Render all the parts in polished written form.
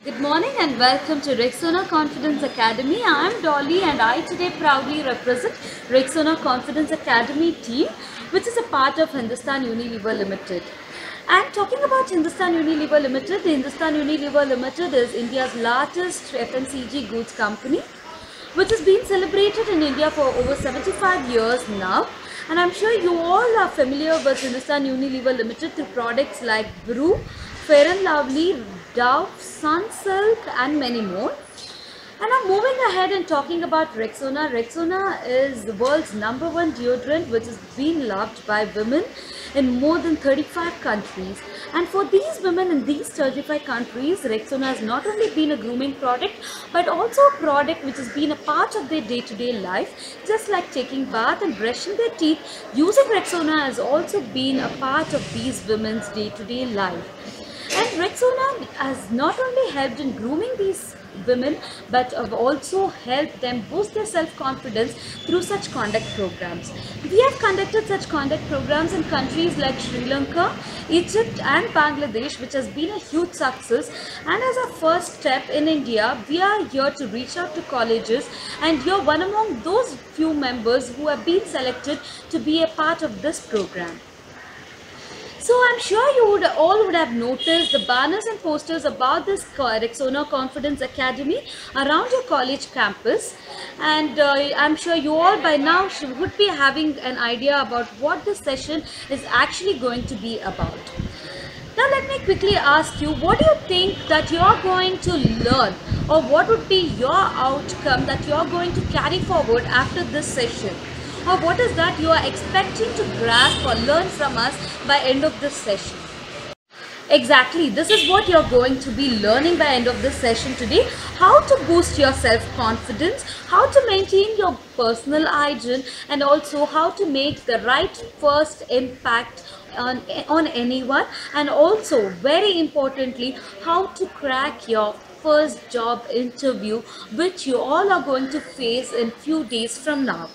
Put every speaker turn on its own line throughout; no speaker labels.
Good morning and welcome to Rexona Confidence Academy. I am Dolly and I today proudly represent Rexona Confidence Academy team, which is a part of Hindustan Unilever Limited. And talking about Hindustan Unilever Limited, the Hindustan Unilever Limited is India's largest FMCG goods company, which has been celebrated in India for over 75 years now. And I'm sure you all are familiar with Hindustan Unilever Limited through products like Bru, Fair and Lovely, Dove, Sunsilk and many more. And now moving ahead and talking about Rexona. Rexona is the world's #1 deodorant which is being loved by women in more than 35 countries. And for these women in these 35 countries, Rexona has not only been a grooming product but also a product which has been a part of their day-to-day life. Just like taking bath and brushing their teeth, using Rexona has also been a part of these women's day-to-day life. And Rexona has not only helped in grooming these women but have also helped them boost their self-confidence through such conduct programs. We have conducted such conduct programs in countries like Sri Lanka, Egypt and Bangladesh, which has been a huge success. And as a first step in India, we are here to reach out to colleges, and you're one among those few members who have been selected to be a part of this program. So I'm sure you all would have noticed the banners and posters about this Rexona Confidence Academy around your college campus, and I'm sure you all by now would be having an idea about what this session is actually going to be about. Now let me quickly ask you, what do you think that you're going to learn, or what would be your outcome that you're going to carry forward after this session? Or what is that you are expecting to grasp or learn from us by end of this session? Exactly, this is what you're going to be learning by end of this session today. How to boost your self-confidence, how to maintain your personal hygiene, and also how to make the right first impact on anyone, and also very importantly how to crack your first job interview, which you all are going to face in few days from now.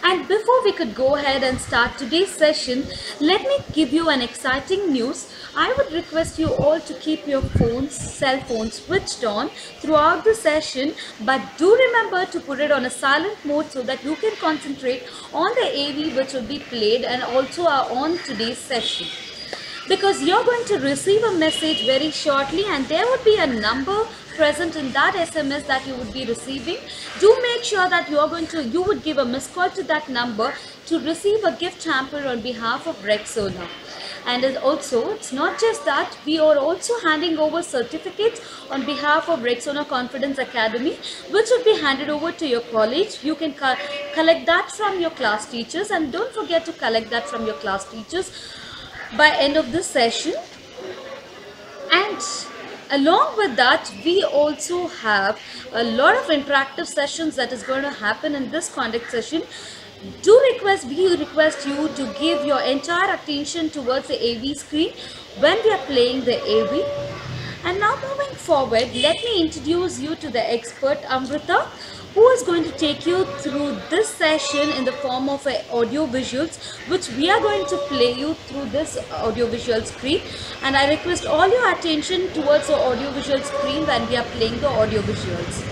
And before we could go ahead and start today's session, let me give you an exciting news. I would request you all to keep your cell phones switched on throughout the session, but do remember to put it on a silent mode so that you can concentrate on the AV which will be played and also on today's session. Because you're going to receive a message very shortly, and there would be a number present in that SMS that you would be receiving. Do make sure that you would give a missed call to that number to receive a gift hamper on behalf of Rexona. And also, it's not just that, we are also handing over certificates on behalf of Rexona Confidence Academy, which will be handed over to your college. You can collect that from your class teachers, and don't forget to collect that from your class teachers by end of this session. And along with that, we also have a lot of interactive sessions that is going to happen in this conduct session. We request you to give your entire attention towards the AV screen when we are playing the AV. And now moving forward, let me introduce you to the expert Amrita, who is going to take you through this session in the form of audio visuals, which we are going to play you through this audio visual screen. And I request all your attention towards the audio visual screen when we are playing the audio visuals.